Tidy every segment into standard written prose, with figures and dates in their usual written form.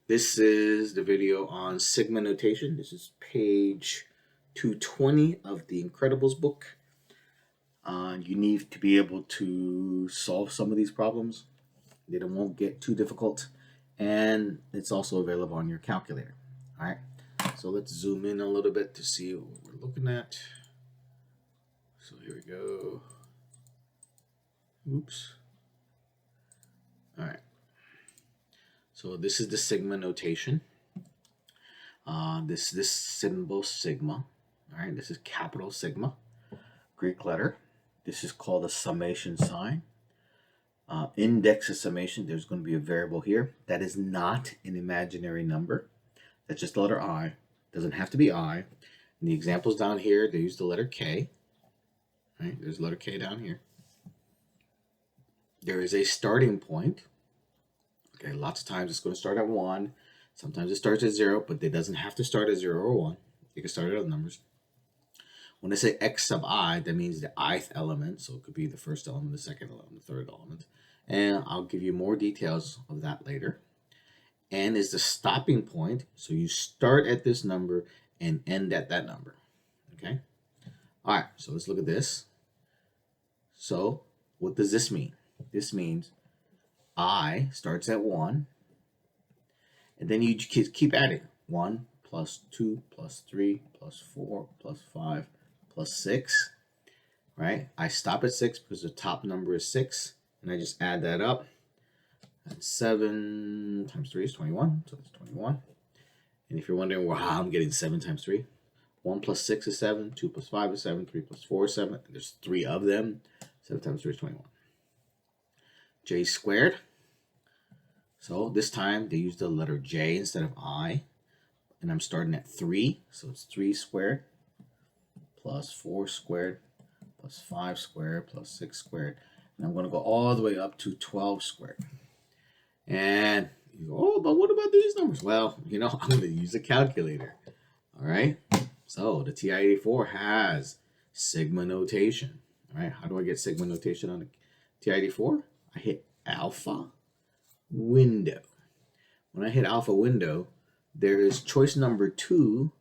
This is the video on sigma notation. This is page 220 of the Incredibles book. You need to be able to solve some of these problems. They won't get too difficult. And it's also available on your calculator. All right. So let's zoom in a little bit to see what we're looking at. So here we go. Oops. All right. So this is the sigma notation. This symbol sigma. All right. This is capital sigma, Greek letter. This is called a summation sign. Index of summation. There's going to be a variable here that is not an imaginary number. That's just the letter I. Doesn't have to be I. In the examples down here, they use the letter K. Right? There's the letter K down here. There is a starting point. Okay, lots of times it's going to start at 1. Sometimes it starts at 0, but it doesn't have to start at 0 or 1. You can start at other numbers. When I say x sub I, that means the ith element. So it could be the first element, the second element, the third element. And I'll give you more details of that later. N is the stopping point. So you start at this number and end at that number. Okay? All right, so let's look at this. So what does this mean? This means I starts at 1. And then you keep adding. 1 plus 2 plus 3 plus 4 plus 5 plus 6, right? I stop at 6 because the top number is 6, and I just add that up. And 7 times 3 is 21, so that's 21. And if you're wondering, well, how I'm getting 7 times 3, 1 plus 6 is 7, 2 plus 5 is 7, 3 plus 4 is 7. There's 3 of them. 7 times 3 is 21. J squared. So this time they use the letter J instead of I. And I'm starting at 3, so it's 3 squared plus 4 squared plus 5 squared plus 6 squared. And I'm going to go all the way up to 12 squared. And you go, oh, but what about these numbers? Well, I'm going to use a calculator. All right. So the TI-84 has sigma notation. All right. How do I get sigma notation on the TI-84? I hit alpha window. When I hit alpha window, there is choice number 2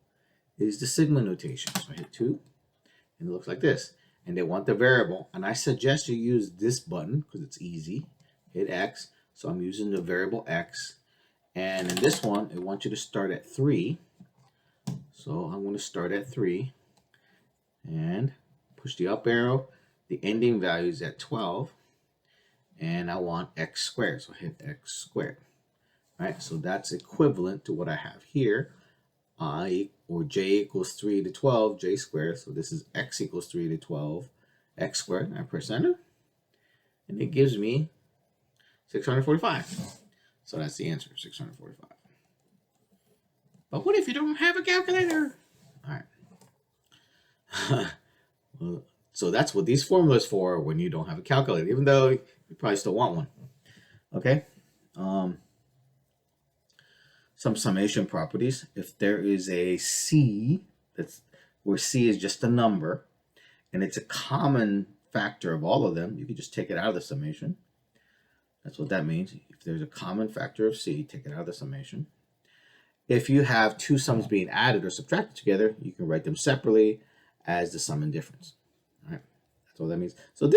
is the sigma notation. So I hit 2, and it looks like this. And they want the variable, and I suggest you use this button because it's easy. Hit X. So I'm using the variable X. And in this one, it wants you to start at 3. So I'm going to start at 3 and push the up arrow. The ending value is at 12. And I want X squared. So I hit X squared. All right, so that's equivalent to what I have here. I or J equals 3 to 12, J squared. So this is X equals 3 to 12, X squared. I press enter. And it gives me 645. So that's the answer, 645. But what if you don't have a calculator? All right. Well, so that's what these formulas for when you don't have a calculator, even though you probably still want one. Okay. Some summation properties. If there is a C, that's where C is just a number, and it's a common factor of all of them, you can just take it out of the summation. That's what that means. If there's a common factor of C, take it out of the summation. If you have two sums being added or subtracted together, you can write them separately as the sum and difference. All right, that's what that means. So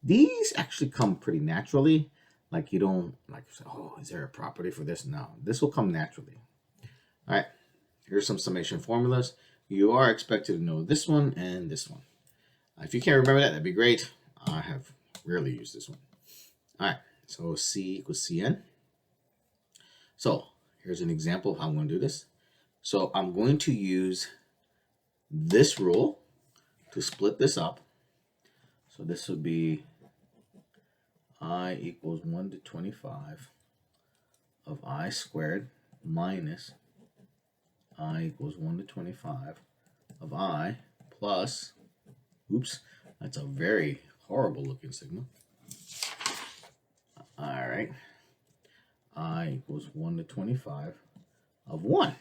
these actually come pretty naturally. Like you don't say, oh, is there a property for this? No, this will come naturally. All right, here's some summation formulas. You are expected to know this one and this one. If you can't remember that, that'd be great. I have rarely used this one. All right, so C equals Cn. So here's an example of how I'm going to do this. So I'm going to use this rule to split this up. So this would be I equals 1 to 25 of I squared minus I equals 1 to 25 of I plus, oops, that's a very horrible looking sigma. All right, I equals 1 to 25 of 1.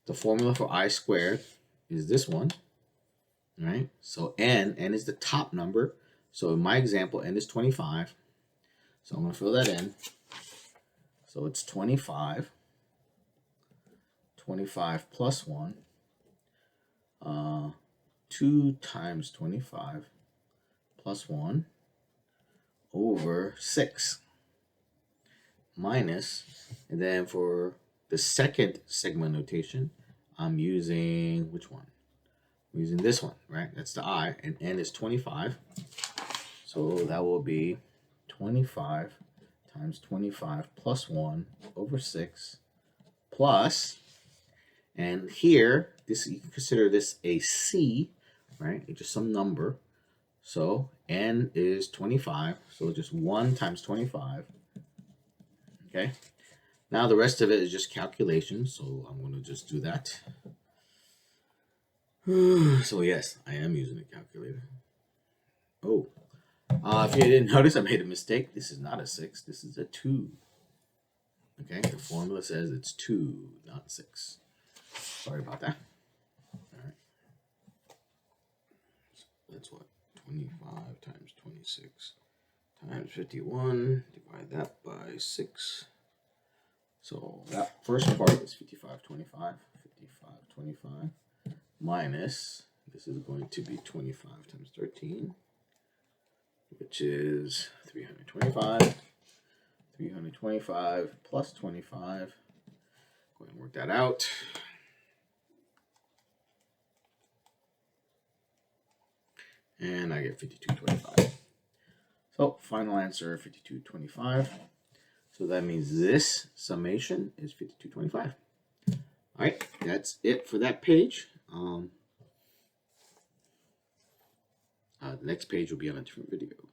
The formula for I squared is this one, right? So n is the top number. So in my example, n is 25. So I'm going to fill that in. So it's 25. 25 plus 1. 2 times 25 plus 1 over 6 minus, and then for the second sigma notation, I'm using which one? I'm using this one, right? That's the I, and n is 25. So that will be 25 times 25 plus 1 over 6 plus, and here, this you can consider this a C, right? It's just some number. So n is 25, so just 1 times 25. Okay. Now the rest of it is just calculation, so I'm going to just do that. So yes, I am using a calculator. Oh, if you didn't notice, I made a mistake. This is not a 6. This is a 2. Okay, the formula says it's 2, not 6. Sorry about that. All right. So that's what? 25 times 26 times 51. Divide that by 6. So that first part is 5525. 5525 minus, this is going to be 25 times 13, which is 325. 325 plus 25. Go ahead and work that out. And I get 5225. So final answer 5225. So that means this summation is 5225. All right, that's it for that page. The next page will be on a different video.